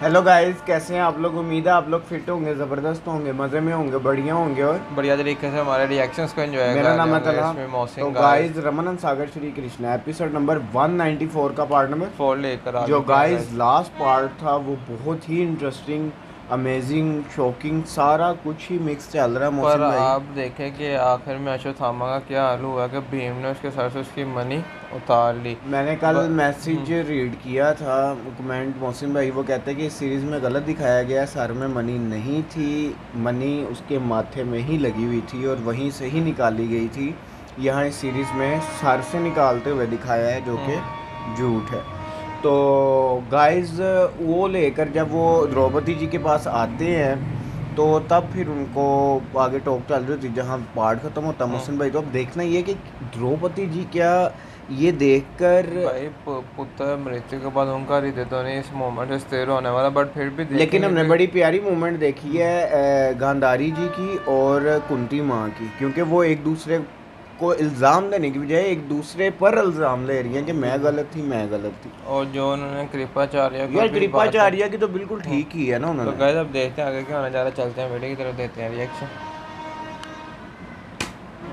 Hello guys, कैसे हैं आप लोग। उम्मीद है आप लोग फिट होंगे, ज़बरदस्त होंगे, मज़े में होंगे, बढ़िया होंगे और बढ़िया तरीके से हमारे रिएक्शंस को एंजॉय मेरा कर नाम रहे है होंगे तला। इसमें तो मौसिन गाइस गाइस रमन सागर श्री कृष्णा एपिसोड नंबर 194 का पार्ट नंबर 4 लेकर आ जो चुके हैं गाइस गाइस। लास्ट पार्ट था वो बहुत ही इंटरेस्टिंग, अमेजिंग, शॉकिंग, सारा कुछ ही मिक्स चल रहा है पर मोहसिन भाई। आप देखें कि आखिर में अश्वत्थामा का क्या हाल हुआ कि भीम ने उसके सर से उसकी मनी उतार ली। मैंने कल मैसेज रीड किया था, कमेंट मोहसिन भाई वो कहते हैं कि इस सीरीज़ में गलत दिखाया गया, सर में मनी नहीं थी, मनी उसके माथे में ही लगी हुई थी और वहीं से ही निकाली गई थी। यहाँ इस सीरीज़ में सर से निकालते हुए दिखाया है जो कि झूठ है। तो गाइस वो लेकर जब वो द्रौपदी जी के पास आते हैं तो तब फिर उनको आगे टॉक चल रही थी जहाँ पार्ट ख़त्म होता है मोहसिन भाई। तो अब देखना ये कि द्रौपदी जी क्या ये देखकर भाई पुत्र मृत्यु के बाद उनका हृदय तो नहीं इस मोमेंट से स्थिर होने वाला, बट फिर भी लेकिन देखेंगे हमने कि बड़ी प्यारी मूवमेंट देखी है गांधारी जी की और कुंती माँ की, क्योंकि वो एक दूसरे को इल्ज़ाम देने की बजाय एक दूसरे पर इल्ज़ाम ले रही हैं कि मैं गलत थी, मैं गलत थी। और जो उन्होंने कृपाचार्य को यार भी बात कृपाचार्य की तो बिल्कुल ठीक ही है ना तो उन्होंने। गाइस अब देखते हैं आगे क्या होने जा रहा है। चलते हैं वीडियो की तरफ, देते हैं रिएक्शन।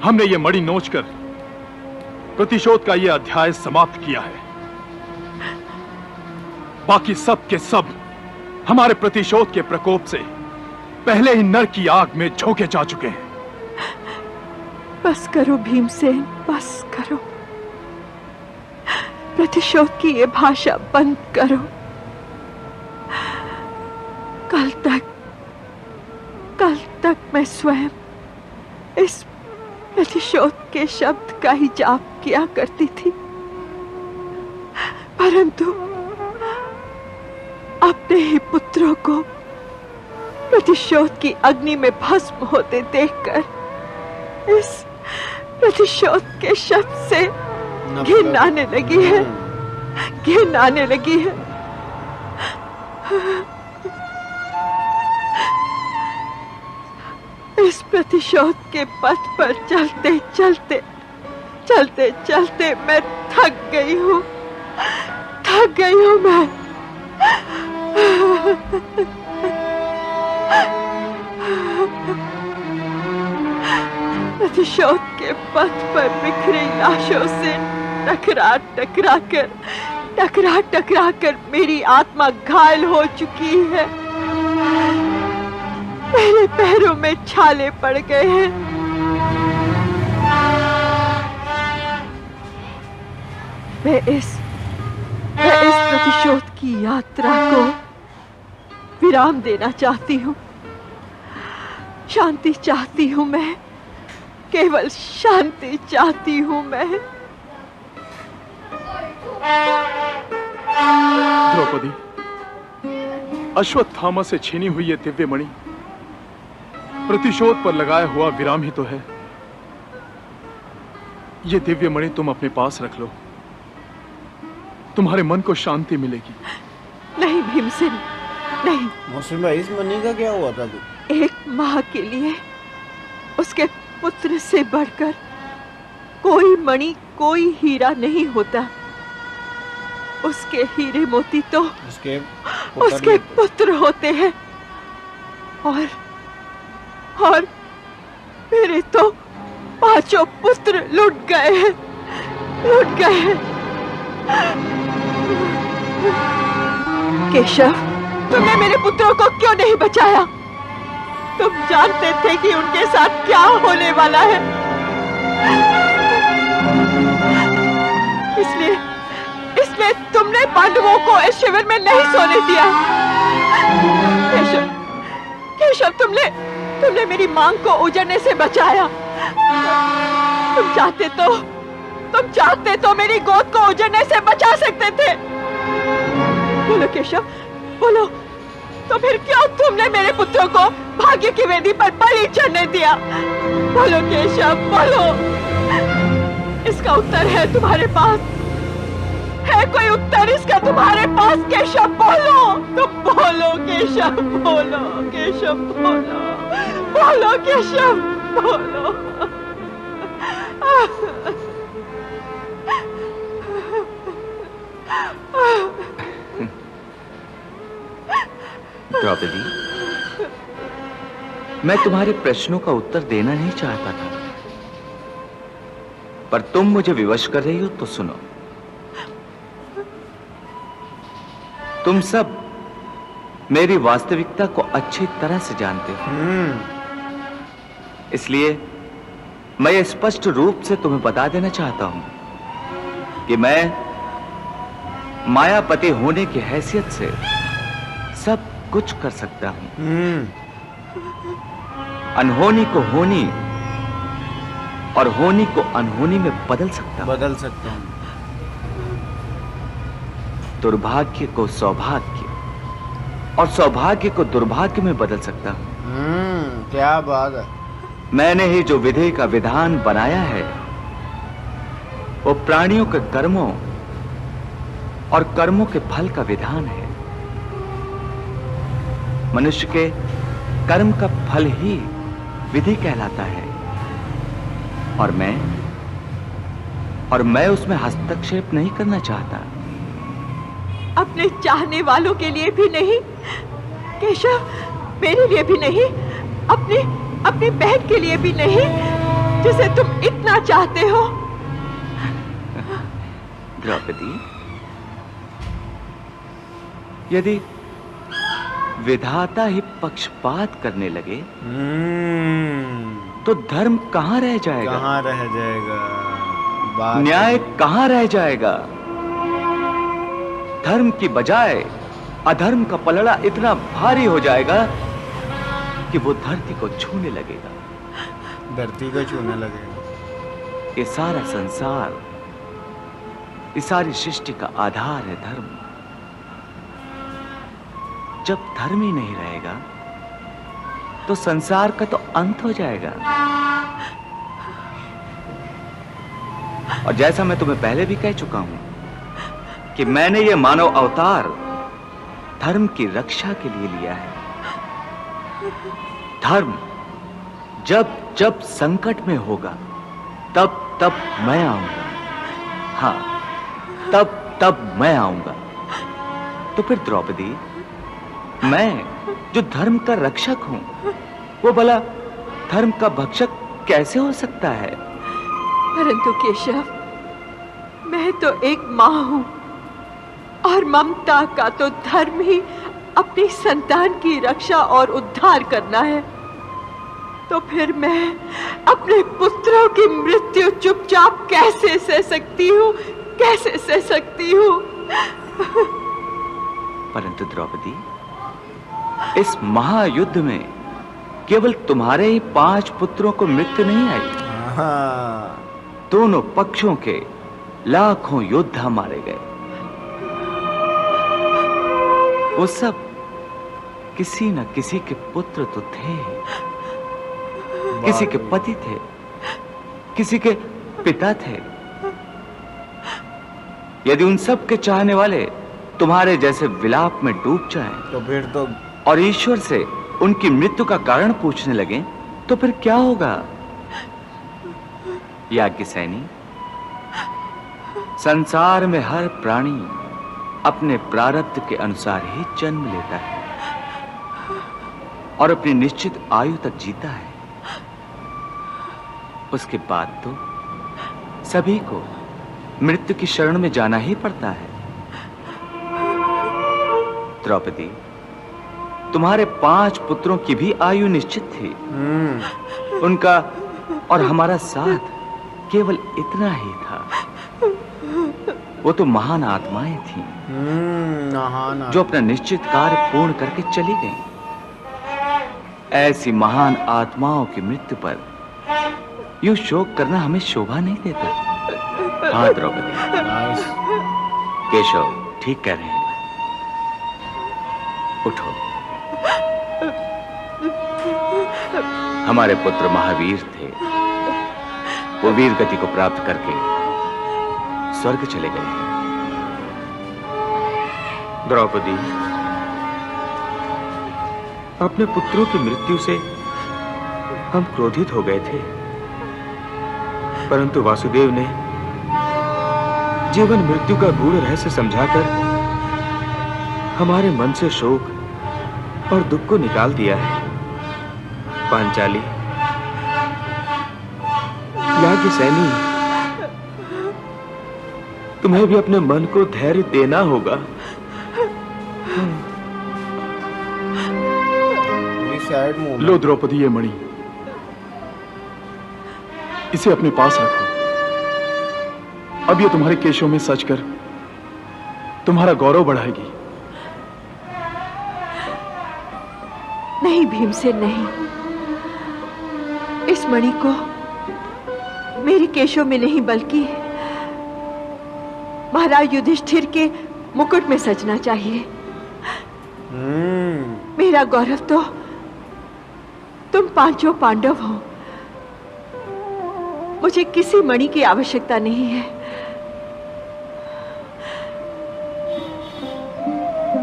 हमने ये मणि नोचकर प्रतिशोध का ये अध्याय समाप्त किया है। बाकी सब के सब हमारे प्रतिशोध के प्रकोप से पहले ही नर की आग में झोंके जा चुके हैं। बस करो भीमसेन, बस करो। प्रतिशोध की ये भाषा बंद करो। कल तक मैं स्वयं इस प्रतिशोध के शब्द का ही जाप किया करती थी, परंतु अपने ही पुत्रों को प्रतिशोध की अग्नि में भस्म होते देखकर इस प्रतिशोध के शब्द से घिन आने लगी है, घिन आने लगी है। इस प्रतिशोध के पथ पर चलते चलते मैं थक गई हूँ मैं। प्रतिशोध के पथ पर बिखरी लाशों से टकरा कर मेरी आत्मा घायल हो चुकी है। मेरे पैरों में छाले पड़ गए हैं। मैं इस प्रतिशोध की यात्रा को विराम देना चाहती हूँ। शांति चाहती हूँ मैं, केवल शांति चाहती हूँ मैं। द्रौपदी, अश्वत्थामा से छीनी हुई ये दिव्य मणि प्रतिशोध पर लगाया हुआ विराम ही तो है। ये दिव्य मणि तुम अपने पास रख लो, तुम्हारे मन को शांति मिलेगी। नहीं भीमसेन, नहीं। मोहसिन भाई इस मनी का क्या हुआ था? एक माँ के लिए उसके पुत्र से बढ़कर कोई मणि, कोई हीरा नहीं होता। उसके हीरे मोती तो उसके पुत्र होते हैं और मेरे तो 5 पुत्र लुट गए हैं। केशव, तुमने मेरे पुत्रों को क्यों नहीं बचाया? तुम जानते थे कि उनके साथ क्या होने वाला है, इसलिए तुमने पांडवों को इस शिविर में नहीं सोने दिया। केशव, तुमने मेरी मांग को उजड़ने से बचाया। तुम चाहते तो मेरी गोद को उजड़ने से बचा सकते थे। बोलो केशव, बोलो, तो फिर क्यों तुमने मेरे पुत्रों को भाग्य की वेदी पर बलि चढ़ने दिया? बोलो केशव, बोलो। इसका उत्तर है तुम्हारे पास? है कोई उत्तर इसका तुम्हारे पास? केशव बोलो, तुम बोलो केशव, बोलो केशव, बोलो केशव, बोलो। द्रौपदी, मैं तुम्हारे प्रश्नों का उत्तर देना नहीं चाहता था, पर तुम मुझे विवश कर रही हो तो सुनो। तुम सब मेरी वास्तविकता को अच्छी तरह से जानते हो, इसलिए मैं ये स्पष्ट रूप से तुम्हें बता देना चाहता हूं कि मैं मायापति होने की हैसियत से सब कुछ कर सकता हूं। अनहोनी को होनी और होनी को अनहोनी में बदल सकता हूं। बदल सकता हूँ। दुर्भाग्य को सौभाग्य और सौभाग्य को दुर्भाग्य में बदल सकता हूं। क्या बात है। मैंने ही जो विधि का विधान बनाया है वो प्राणियों के कर्मों और कर्मों के फल का विधान है। मनुष्य के कर्म का फल ही विधि कहलाता है, और मैं उसमें हस्तक्षेप नहीं करना चाहता। अपने चाहने वालों के लिए भी नहीं केशव, मेरे लिए भी नहीं, अपनी बहन के लिए भी नहीं, जिसे तुम इतना चाहते हो। द्रौपदी, यदि विधाता ही पक्षपात करने लगे तो धर्म कहां रह जाएगा? कहां रह जाएगा? बात न्याय कहां रह जाएगा? धर्म की बजाय अधर्म का पलड़ा इतना भारी हो जाएगा कि वो धरती को छूने लगेगा। धरती को छूने लगेगा। ये सारा संसार, इस सारी सृष्टि का आधार है धर्म। जब धर्म ही नहीं रहेगा तो संसार का तो अंत हो जाएगा। और जैसा मैं तुम्हें पहले भी कह चुका हूं कि मैंने ये मानव अवतार धर्म की रक्षा के लिए लिया है। धर्म जब जब संकट में होगा तब तब मैं आऊंगा। हाँ, तब तब मैं आऊंगा। तो फिर द्रौपदी, मैं जो धर्म का रक्षक हूं, वो भला धर्म का भक्षक कैसे हो सकता है? परंतु केशव, मैं तो एक माँ हूं, और ममता का तो धर्म ही अपनी संतान की रक्षा और उद्धार करना है। तो फिर मैं अपने पुत्रों की मृत्यु चुपचाप कैसे सह सकती हूँ? कैसे सह सकती हूँ? परंतु द्रौपदी, इस महायुद्ध में केवल तुम्हारे ही 5 पुत्रों को मृत्यु नहीं आई। दोनों पक्षों के लाखों योद्धा मारे गए। वो सब किसी न किसी के पुत्र तो थे, किसी के पति थे, किसी के पिता थे। यदि उन सब के चाहने वाले तुम्हारे जैसे विलाप में डूब जाएं, तो फिर तो और ईश्वर से उनकी मृत्यु का कारण पूछने लगे तो फिर क्या होगा? याज्ञसेनी, संसार में हर प्राणी अपने प्रारब्ध के अनुसार ही जन्म लेता है और अपनी निश्चित आयु तक जीता है। उसके बाद तो सभी को मृत्यु की शरण में जाना ही पड़ता है। द्रौपदी, तुम्हारे 5 पुत्रों की भी आयु निश्चित थी। उनका और हमारा साथ केवल इतना ही था। वो तो महान आत्माएं थीं, जो अपना निश्चित कार्य पूर्ण करके चली गईं। ऐसी महान आत्माओं की मृत्यु पर यूं शोक करना हमें शोभा नहीं देता। हाँ द्रौपदी, केशव ठीक कह रहे हैं। उठो। हमारे पुत्र महावीर थे। वो वीर गति को प्राप्त करके स्वर्ग चले गए हैं। द्रौपदी, अपने पुत्रों की मृत्यु से हम क्रोधित हो गए थे, परंतु वासुदेव ने जीवन मृत्यु का गूढ़ रहस्य समझाकर हमारे मन से शोक और दुख को निकाल दिया है। पांचाली, याज्ञसेनी, तुम्हें भी अपने मन को धैर्य देना होगा। Sad moment. लो द्रौपदी ये मणि, इसे अपने पास रखो। अब ये तुम्हारे केशों में सच कर तुम्हारा गौरव बढ़ाएगी। नहीं भीमसेन, नहीं। इस मणि को मेरे केशों में नहीं बल्कि महाराज युधिष्ठिर के मुकुट में सजना चाहिए। मेरा गौरव तो तुम पांचों पांडव हो। मुझे किसी मणि की आवश्यकता नहीं है।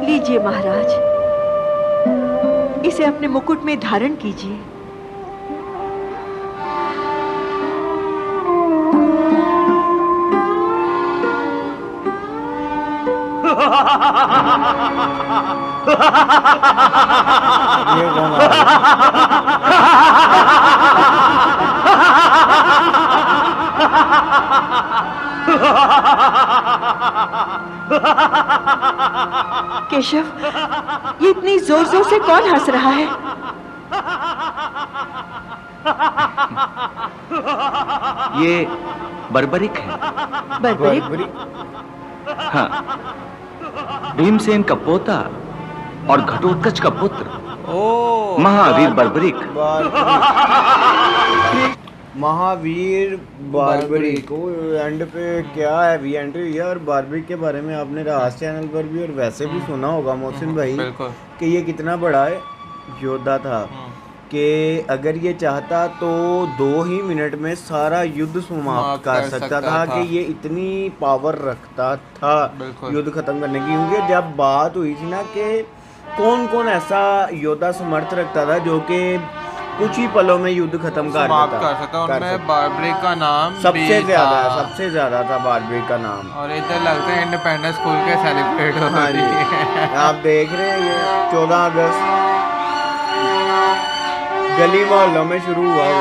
लीजिए महाराज, इसे अपने मुकुट में धारण कीजिए। ये कौन आ रहा केशव, ये इतनी जोर जोर से कौन हंस रहा है? ये बर्बरिक है। बर्बरिक? बर्बरी? हाँ, भीमसेन का पोता और घटोत्कच का पुत्र ओ महावीर बर्बरिक। महावीर बार्बरिक को एंड पे क्या है वी एंट्री हुई है। और बार्बरिक के बारे में आपने राज चैनल पर भी और वैसे भी सुना होगा मोहसिन भाई बिल्कुल। कि ये कितना बड़ा है योद्धा था कि अगर ये चाहता तो 2 ही मिनट में सारा युद्ध समाप्त कर सकता था कि ये इतनी पावर रखता था बिल्कुल। युद्ध खत्म करने की। क्योंकि जब बात हुई थी ना कि कौन कौन ऐसा योद्धा समर्थ रखता था जो कि कुछ ही पलों में युद्ध खत्म कर समाप्त देता कर सकता, उनमें बार्बरिक का नाम सबसे भी ज्यादा था बार्बरिक का नाम। और इधर लगता है इंडिपेंडेंस स्कूल के सेलिब्रेट हो हाँ रही है। जी, आप देख रहे हैं ये 14 अगस्त गली मोहल्लों में शुरू हुआ है।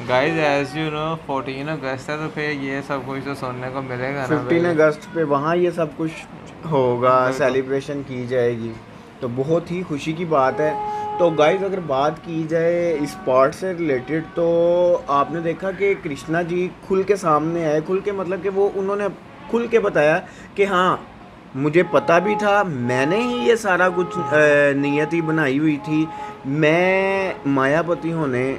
गाइस एज यू नो 14 अगस्त है, तो फिर ये सब कुछ तो सुनने को मिलेगा ना। 15 अगस्त पे वहाँ ये सब कुछ होगा, सेलिब्रेशन की जाएगी, तो बहुत ही खुशी की बात है। तो गाइस अगर बात की जाए स्पॉट से रिलेटेड तो आपने देखा कि कृष्णा जी खुल के सामने आए। खुल के मतलब कि वो उन्होंने खुल के बताया कि हाँ मुझे पता भी था, मैंने ही ये सारा कुछ नियत ही बनाई हुई थी। मैं मायापति होने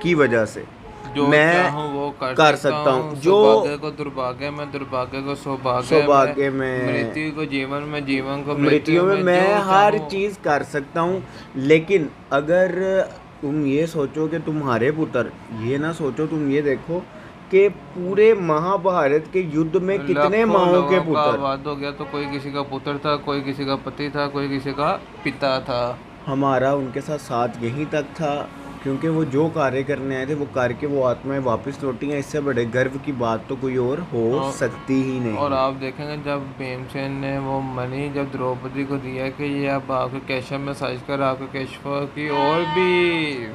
की वजह से जो मैं चाहूं वो कर सकता हूँ। जो सौभाग्य को दुर्भाग्य में, दुर्भाग्य को सौभाग्य में, मृत्यु को जीवन में, जीवन को मृत्यु में मैं जो हर चाहूं। चीज़ कर सकता हूँ। लेकिन अगर तुम ये सोचो कि तुम्हारे पुत्र, ये ना सोचो, तुम ये देखो कि पूरे महाभारत के युद्ध में कितने लाखों माओ के लोगों का पुत्र, आबाद हो गया, तो कोई किसी का पुत्र था, कोई किसी का पति था, कोई किसी का पिता था। हमारा उनके साथ यहीं तक था क्योंकि वो जो कार्य करने आए थे वो करके वो आत्माएं वापस लौटी हैं। इससे बड़े गर्व की बात तो कोई और हो सकती ही नहीं। और आप देखेंगे जब भीमसेन ने वो मणि जब द्रौपदी को दिया कि ये आप आपके केशव में साज कर आपके केशव की और भी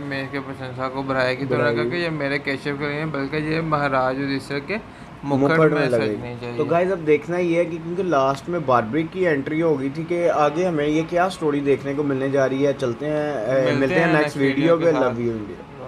मेरे के प्रशंसा को बढ़ाएगी, तो उन्होंने कहा कि ये मेरे केशव के लिए बल्कि ये महाराज युधिष्ठिर के मुकुट में सजनी लगेगी। चाहिए। तो गाइस अब देखना ये है कि क्योंकि लास्ट में बार्बरिक की एंट्री हो गई थी कि आगे हमें ये क्या स्टोरी देखने को मिलने जा रही है। चलते हैं मिलते हैं नेक्स्ट वीडियो पे। Love you India.